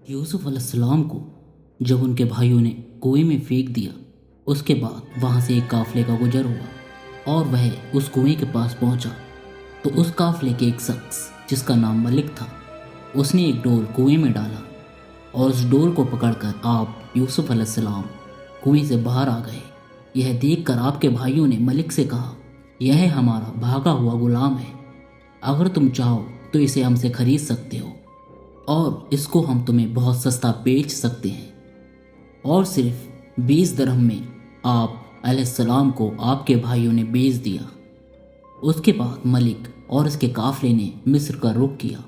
यूसुफ अलैहिस्सलाम को जब उनके भाइयों ने कुएं में फेंक दिया, उसके बाद वहाँ से एक काफले का गुजर हुआ और वह उस कुएं के पास पहुँचा तो उस काफले के एक शख्स जिसका नाम मलिक था, उसने एक डोल कुएं में डाला और उस डोल को पकड़कर आप यूसुफ अलैहिस्सलाम कुएं से बाहर आ गए। यह देखकर आपके भाइयों ने मलिक से कहा, यह हमारा भागा हुआ गुलाम है, अगर तुम चाहो तो इसे हमसे खरीद सकते हो और इसको हम तुम्हें बहुत सस्ता बेच सकते हैं। और सिर्फ 20 दिरहम में आप अलैहिस्सलाम को आपके भाइयों ने बेच दिया। उसके बाद मलिक और उसके काफले ने मिस्र का रुख किया।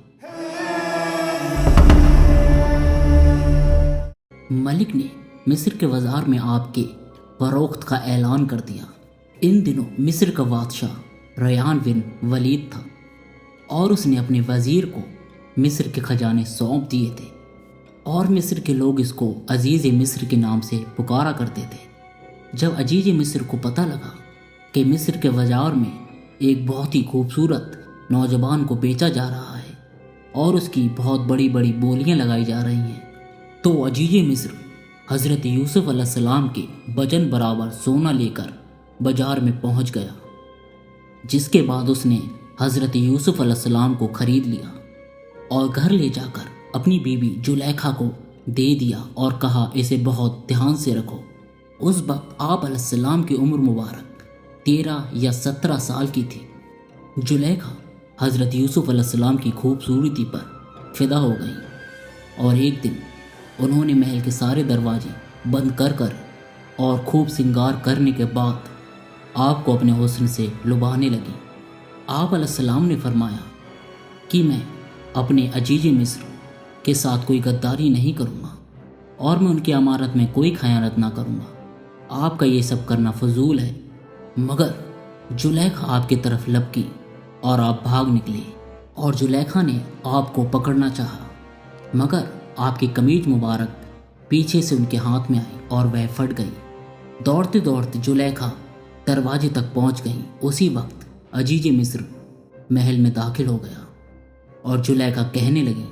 मलिक ने मिस्र के बाजार में आपके फरोख्त का ऐलान कर दिया। इन दिनों मिस्र का बादशाह रयान बिन वलीद था और उसने अपने वजीर को मिस्र के खजाने सौंप दिए थे और मिस्र के लोग इसको अजीज़ मिस्र के नाम से पुकारा करते थे। जब अजीज़ मिस्र को पता लगा कि मिस्र के बाजार में एक बहुत ही खूबसूरत नौजवान को बेचा जा रहा है और उसकी बहुत बड़ी बड़ी बोलियां लगाई जा रही हैं, तो अजीज़ मिस्र हज़रत यूसुफ अलैहिस्सलाम के वजन बराबर सोना लेकर बाजार में पहुंच गया, जिसके बाद उसने हज़रत यूसुफ अलैहिस्सलाम को खरीद लिया और घर ले जाकर अपनी बीवी जुलेखा को दे दिया और कहा, इसे बहुत ध्यान से रखो। उस वक्त आप अलैहिस्सलाम की उम्र मुबारक 13 या 17 साल की थी। जुलेखा हज़रत यूसुफ अलैहिस्सलाम की खूबसूरती पर फिदा हो गई और एक दिन उन्होंने महल के सारे दरवाजे बंद कर और खूब सिंगार करने के बाद आपको अपने हुस्न से लुभाने लगी। आप अलैहिस्सलाम ने फरमाया कि मैं अपने अजीज़ मिस्र के साथ कोई गद्दारी नहीं करूँगा और मैं उनकी अमानत में कोई खयानत ना करूँगा। आपका ये सब करना फजूल है। मगर जुलेखा आपकी तरफ लपकी और आप भाग निकले और जुलेखा ने आपको पकड़ना चाहा, मगर आपकी कमीज मुबारक पीछे से उनके हाथ में आई और वह फट गई। दौड़ते दौड़ते जुलेखा दरवाजे तक पहुंच गई। उसी वक्त अजीज़ मिस्र महल में दाखिल हो गया और जुलेखा कहने लगी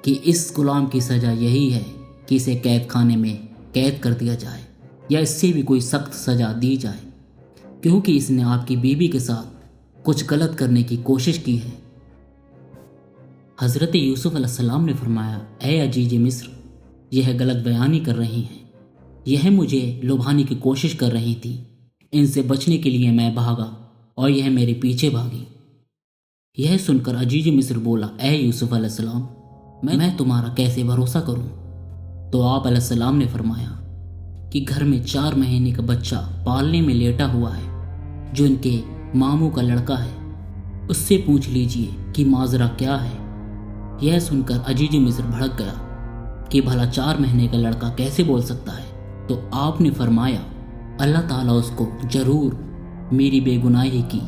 कि इस गुलाम की सज़ा यही है कि इसे कैद खाने में कैद कर दिया जाए या इससे भी कोई सख्त सज़ा दी जाए, क्योंकि इसने आपकी बीवी के साथ कुछ गलत करने की कोशिश की है। हज़रत यूसुफ अलैहिस्सलाम ने फरमाया, ऐ अजीज़ मिस्र, यह गलत बयानी कर रही हैं, यह मुझे लुभाने की कोशिश कर रही थी। इनसे बचने के लिए मैं भागा और यह मेरे पीछे भागी। यह सुनकर अजीज़ मिस्र बोला, ऐ यूसुफ अलैहिस्सलाम, मैं तुम्हारा कैसे भरोसा करूं? तो आप अलैहिस्सलाम ने फरमाया कि घर में 4 महीने का बच्चा पालने में लेटा हुआ है जो इनके मामू का लड़का है, उससे पूछ लीजिए कि माजरा क्या है। यह सुनकर अजीज़ मिस्र भड़क गया कि भला 4 महीने का लड़का कैसे बोल सकता है। तो आपने फरमाया, अल्लाह ताला उसको ज़रूर मेरी बेगुनाही की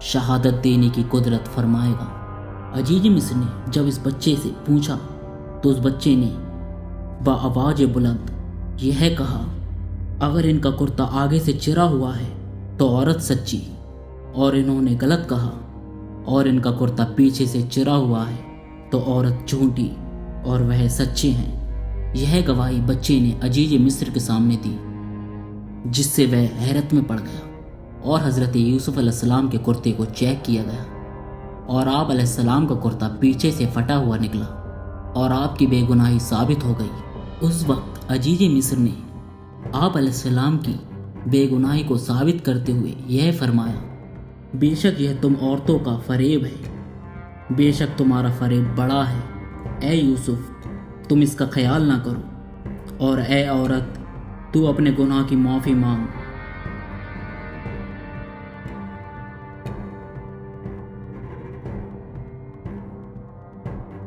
शहादत देने की कुदरत फरमाएगा। अजीज़ मिस्र ने जब इस बच्चे से पूछा तो उस बच्चे ने बाआवाज़ बुलंद यह कहा, अगर इनका कुर्ता आगे से चिरा हुआ है तो औरत सच्ची, और इन्होंने गलत कहा और इनका कुर्ता पीछे से चिरा हुआ है तो औरत झूठी और वह सच्चे हैं। यह गवाही बच्चे ने अजीज़ मिस्र के सामने दी, जिससे वह हैरत में पड़ गया और हज़रत यूसुफ अलैहिस्सलाम के कुर्ते को चेक किया गया और आप अलैहिस्सलाम का कुर्ता पीछे से फटा हुआ निकला और आपकी बेगुनाही साबित हो गई। उस वक्त अजीज़ मिस्र ने आप अलैहिस्सलाम की बेगुनाही को साबित करते हुए यह फरमाया, बेशक यह तुम औरतों का फरेब है, बेशक तुम्हारा फरेब बड़ा है। ए यूसुफ, तुम इसका ख्याल ना करो और ए औरत, तू अपने गुनाह की माफ़ी मांग